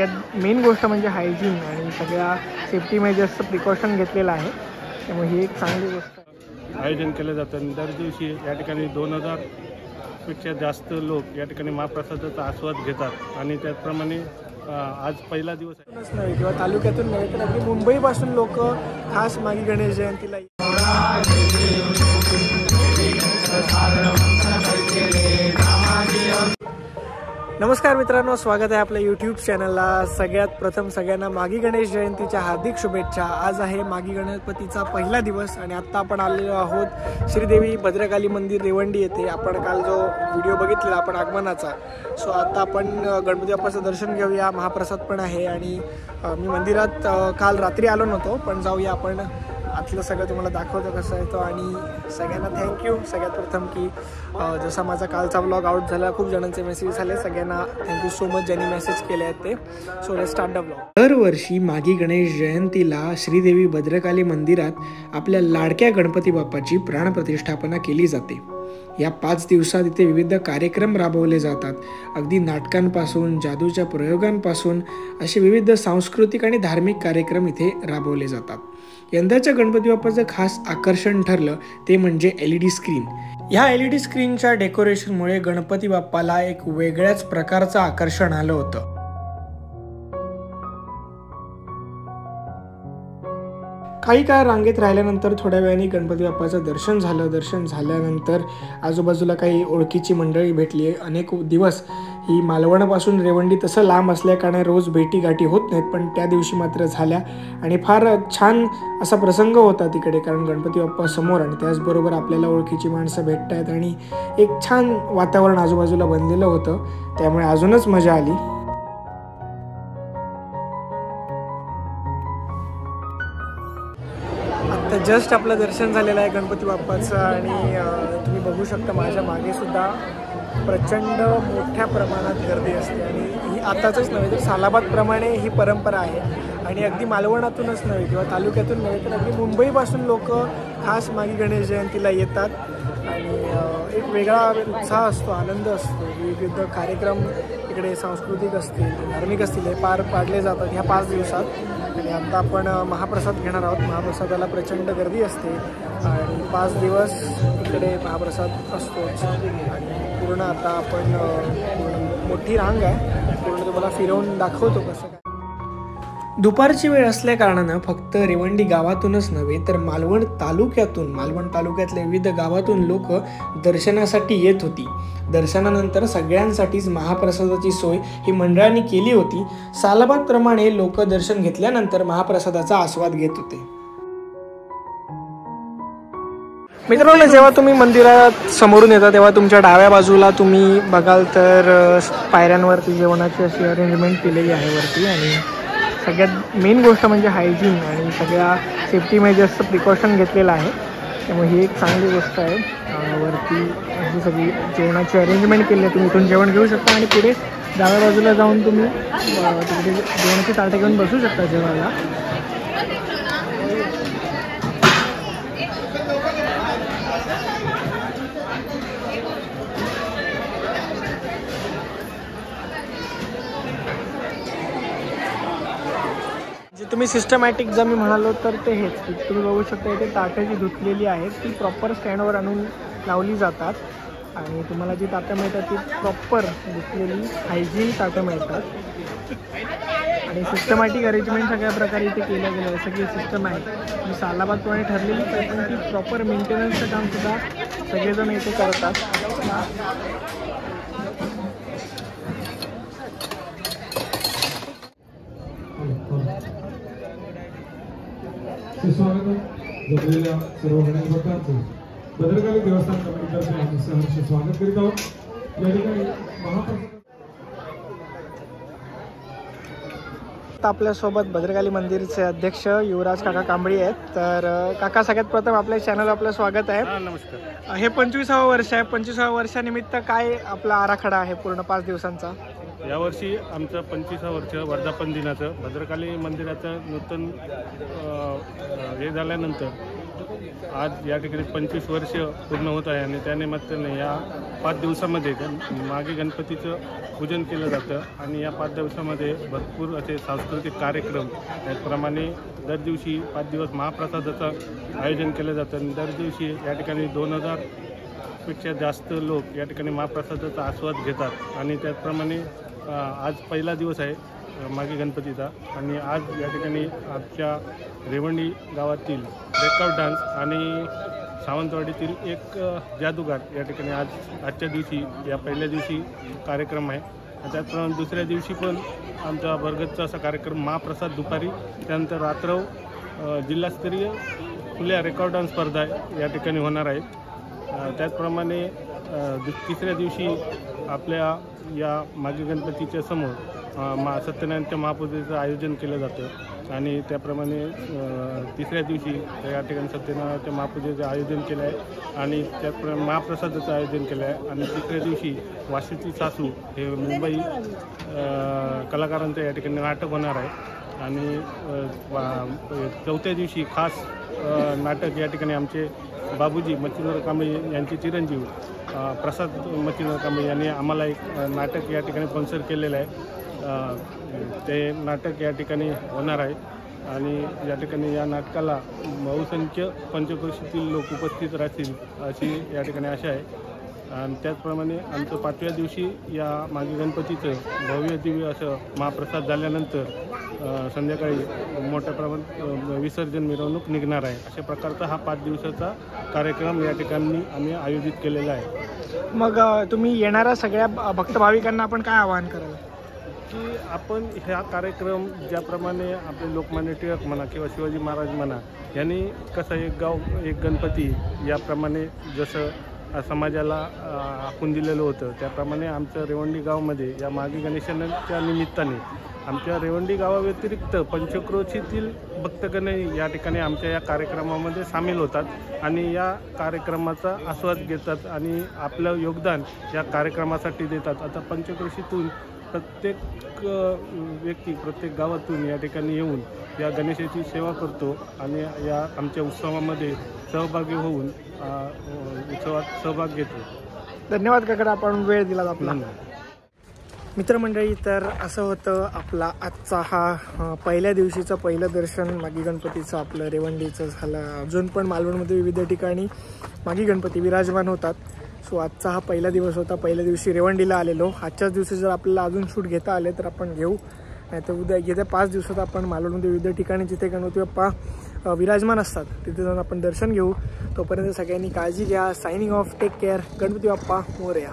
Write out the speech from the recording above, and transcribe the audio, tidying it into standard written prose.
सगळ्यात मेन गोष्ट म्हणजे हायजीन आणि सगळ्या सेफ्टी मेजर्सचं प्रिकॉशन घेतलेलं आहे, त्यामुळे ही एक चांगली गोष्ट आहे. आयोजन केलं जातं. दर दिवशी या ठिकाणी 2000 पेक्षा जास्त लोक या ठिकाणी महाप्रसादाचा आस्वाद घेतात आणि त्याचप्रमाणे आज पहिला दिवस आहे. नव्हे किंवा तालुक्यातून नव्हे तर अगदी मुंबईपासून लोक खास मागी गणेश जयंतीला नमस्कार मित्रांनो, स्वागत आहे आपल्या यूट्यूब चॅनलला. सगळ्यात प्रथम सगळ्यांना मागी गणेश जयंतीच्या हार्दिक शुभेच्छा. आज आहे मागी गणपतीचा पहिला दिवस आणि आत्ता आपण आलेलो आहोत श्रीदेवी भद्रकाली मंदिर रेवंडी येथे. आपण काल जो व्हिडिओ बघितलेला आपण आगमनाचा, सो आता आपण गणपती बाप्पाचं दर्शन घेऊया. महाप्रसाद पण आहे आणि मी मंदिरात काल रात्री आलो नव्हतो, पण जाऊया आपण आतलं सगळं तुम्हाला दाखवतो कसं आहे तो. आणि सगळ्यांना थँक्यू सगळ्यात प्रथम की जसा माझा कालचा व्लॉग आउट झाला, खूप जणांचे मेसेज झाले. सगळ्यांना थँक्यू सो मच ज्यांनी मेसेज केले आहेत ते. So let's start the vlog. दरवर्षी मागी गणेश जयंतीला श्रीदेवी भद्रकाली मंदिरात आपल्या लाडक्या गणपती बाप्पाची प्राणप्रतिष्ठापना केली जाते. या 5 दिवसात इथे विविध कार्यक्रम राबवले जातात. अगदी नाटकांपासून जादूच्या प्रयोगांपासून असे विविध सांस्कृतिक आणि धार्मिक कार्यक्रम इथे राबवले जातात. यंदाच्या गणपती बाप्पाचं खास आकर्षण ठरलं ते म्हणजे LED स्क्रीन. ह्या LED स्क्रीनच्या डेकोरेशनमुळे गणपती बाप्पाला एक वेगळ्याच प्रकारचं आकर्षण आलं होतं. काही काळ रांगेत राहिल्यानंतर थोड्या वेळाने गणपती बाप्पाचं दर्शन झालं. दर्शन झाल्यानंतर आजूबाजूला काही ओळखीची मंडळी भेटली. अनेक दिवस ही मालवणापासून रेवंडी तसं लांब असल्या कारणे रोज भेटीगाठी होत नाहीत, पण त्या दिवशी मात्र झाल्या आणि फार छान असा प्रसंग होता तिकडे. कारण गणपती बाप्पा समोर आणि त्याचबरोबर आपल्याला ओळखीची माणसं भेटत आहेत आणि एक छान वातावरण आजूबाजूला बनलेलं होतं, त्यामुळे अजूनच मजा आली. आता जस्ट आपलं दर्शन झालेलं आहे गणपती बाप्पाचं आणि तुम्ही बघू शकता माझ्या मागे सुद्धा प्रचंड मोठ्या प्रमाणात गर्दी असते. आणि ही आताचंच नव्हे तर सालाबादप्रमाणे ही परंपरा आहे आणि अगदी मालवणातूनच नव्हे किंवा तालुक्यातून नव्हे तर अगदी मुंबईपासून लोक खास मागी गणेश जयंतीला येतात आणि एक वेगळा उत्साह असतो, आनंद असतो. विविध कार्यक्रम इकडे सांस्कृतिक असतील, धार्मिक असतील, हे पार पाडले जातात ह्या 5 दिवसात. आणि आता आपण महाप्रसाद घेणार आहोत. महाप्रसादाला प्रचंड गर्दी असते आणि 5 दिवस इकडे महाप्रसाद असतोच. आणि पूर्ण आता आपण मोठी रांग आहे, पूर्ण तुम्हाला फिरवून दाखवतो कसं काय. दुपारची वेळ असल्या कारणानं फक्त रेवंडी गावातूनच नव्हे तर मालवण तालुक्यातल्या विविध गावातून लोक दर्शनासाठी येत होती. दर्शनानंतर सगळ्यांसाठीच महाप्रसादाची सोय ही मंडळांनी केली होती. सालाबादप्रमाणे लोक दर्शन घेतल्यानंतर महाप्रसादाचा आस्वाद घेत होते. मित्रांनो, जेव्हा तुम्ही मंदिरात समोरून येता तेव्हा तुमच्या डाव्या बाजूला तुम्ही बघाल तर पायऱ्यांवरती जेवणाची अशी अरेंजमेंट केलेली आहे वरती. आणि सगळ्यात मेन गोष्ट म्हणजे हायजीन आणि सगळ्या सेफ्टी मेजर्सचं प्रिकॉशन घेतलेलं आहे, त्यामुळे ही एक चांगली गोष्ट आहे. वरती अशी सगळी जेवणाची अरेंजमेंट केली आहे. तुम्ही इथून जेवण घेऊ शकता आणि पुढे डाव्या बाजूला जाऊन तुम्ही तिकडे जेवणाची ताटं घेऊन बसू शकता जेवायला. जे तुम्ही सिस्टमॅटिक जर मी म्हणालो तर ते हेच की तुम्ही बघू शकता इथे ताटं जी धुतलेली आहेत ती प्रॉपर स्टँडवर आणून लावली जातात आणि तुम्हाला जी ताटं मिळतात ती प्रॉपर धुतलेली हायजीन ताटं मिळतात. आणि सिस्टमॅटिक अरेंजमेंट सगळ्या प्रकारे इथे केलं गेलं आहे. सगळी सिस्टम आहे जी सालाबादप्रमाणे ठरलेलीच आहे, पण ती प्रॉपर मेंटेनन्सचं कामसुद्धा सगळेजण इथे करतात. स्वागत जमलेल्या सर्व गणेश भक्तांचे भद्रकाली देवस्थान कमिटीतर्फे आम्ही सहर्ष स्वागत करीत आहोत. या ठिकाणी आपल्यासोबत भद्रकाली मंदिरचे अध्यक्ष युवराज काका कांबळी आहेत. तर काका, सगळ्यात प्रथम आपल्या चॅनल आपलं स्वागत आहे. नमस्कार. हे 25वे वर्ष आहे. 25व्या वर्षानिमित्त काय आपला आराखडा आहे पूर्ण 5 दिवसांचा? यावर्षी आमचं 25वा वर्ष वर्धापन दिनाचं भद्रकाली मंदिराचं नूतन हे झाल्यानंतर आज या ठिकाणी 25 वर्ष पूर्ण होत आहे आणि त्यानिमित्ताने या 5 दिवसामध्ये मागे गणपतीचं पूजन केलं जातं आणि या 5 दिवसामध्ये भरपूर असे सांस्कृतिक कार्यक्रम, त्याचप्रमाणे दर दिवशी 5 दिवस महाप्रसादाचं आयोजन केलं जातं आणि दर दिवशी या ठिकाणी 2000पेक्षा जास्त लोक या ठिकाणी महाप्रसादाचा आस्वाद घेतात आणि त्याचप्रमाणे आज पहिला दिवस आहे मागे गणपतीचा आणि आज या ठिकाणी आमच्या रेवंडी गावातील ब्रेकआउट डान्स आणि सावंतवाडीतील एक जादूगार या ठिकाणी आजच्या दिवशी या पहिल्या दिवशी कार्यक्रम आहे. त्याचप्रमाणे दुसऱ्या दिवशी पण आमचा भरगतचा असा कार्यक्रम महाप्रसाद दुपारी, त्यानंतर रात्र जिल्हास्तरीय खुल्या रेकॉर्ड डान्स स्पर्धा या ठिकाणी होणार आहेत. त्याचप्रमाणे तिसऱ्या दिवशी आपल्या या मागे गणपतीच्या समोर सत्यनारायणच्या महापूजेचं आयोजन केलं जातं आणि त्याप्रमाणे तिसऱ्या दिवशी या ठिकाणी सत्यनारायणच्या महापूजेचं आयोजन केलं आहे आणि त्याचप्रमाणे महाप्रसादाचं आयोजन केलं आहे आणि तिसऱ्या दिवशी वाशीची सासू हे मुंबई कलाकारांचं या ठिकाणी नाटक होणार आहे आणि चौथ्या दिवशी खास नाटक या ठिकाणी आमचे बाबूजी मच्छिंद्र कांबळे यांचे चिरंजीव प्रसाद मच्छिंद्र कांबळे यांनी आम्हाला एक नाटक या ठिकाणी स्पॉन्सर केलेलं आहे. ते नाटक या ठिकाणी होणार आहे आणि या ठिकाणी या नाटकाला बहुसंख्य पंचक्रोशीतील लोक उपस्थित राहतील अशी या ठिकाणी आशा आहे. आणि त्याचप्रमाणे आमचं 5व्या दिवशी या मागे गणपतीचं भव्य दिव्य असं महाप्रसाद झाल्यानंतर संध्याकाळी मोठ्या प्रमाणात विसर्जन मिरवणूक निघणार आहे. अशा प्रकारचा हा 5 दिवसाचा कार्यक्रम या ठिकाणी आम्ही आयोजित केलेला आहे. मग तुम्ही येणाऱ्या सगळ्या भक्त भाविकांना आपण काय आवाहन कराल की आपण हा कार्यक्रम ज्याप्रमाणे आपले लोकमान्य टिळक म्हणा किंवा शिवाजी महाराज म्हणा यांनी कसं एक गाव एक गणपती याप्रमाणे जसं समाजाला आखून दिलेलं होतं त्याप्रमाणे आमचं रेवंडी गावामध्ये या मागे गणेशांच्या निमित्ताने आमच्या रेवंडी गावाव्यतिरिक्त पंचक्रोशीतील भक्तगण या ठिकाणी आमच्या या कार्यक्रमामध्ये सामील होतात आणि या कार्यक्रमाचा आस्वाद घेतात आणि आपलं योगदान या कार्यक्रमासाठी देतात. आता पंचक्रोशीतून प्रत्येक व्यक्ती प्रत्येक गावातून या ठिकाणी येऊन या गणेशाची सेवा करतो आणि या आमच्या उत्सवामध्ये सहभागी होऊन उत्सवात सहभाग घेतो. धन्यवाद काका, आपण वेळ दिला आपला. मित्रमंडळी, तर असं होतं आपला आजचा हा पहिल्या दिवशीचं पहिलं दर्शन मागी गणपतीचं आपलं रेवंडीचं झालं. अजून पण मालवणमध्ये विविध ठिकाणी मागी गणपती विराजमान होतात. सो आजचा हा पहिला दिवस होता. पहिल्या दिवशी रेवंडीला आलेलो. आजच्याच दिवशी जर आपल्याला अजून शूट घेता आले तर आपण घेऊ, नाही तर उद्या येत्या 5 दिवसात आपण मालवणमध्ये विविध ठिकाणी जिथे गणपती बाप्पा विराजमान असतात तिथे जाऊन आपण दर्शन घेऊ. तोपर्यंत सगळ्यांनी काळजी घ्या. Signing off. Take care. Ganpati Bappa Morya.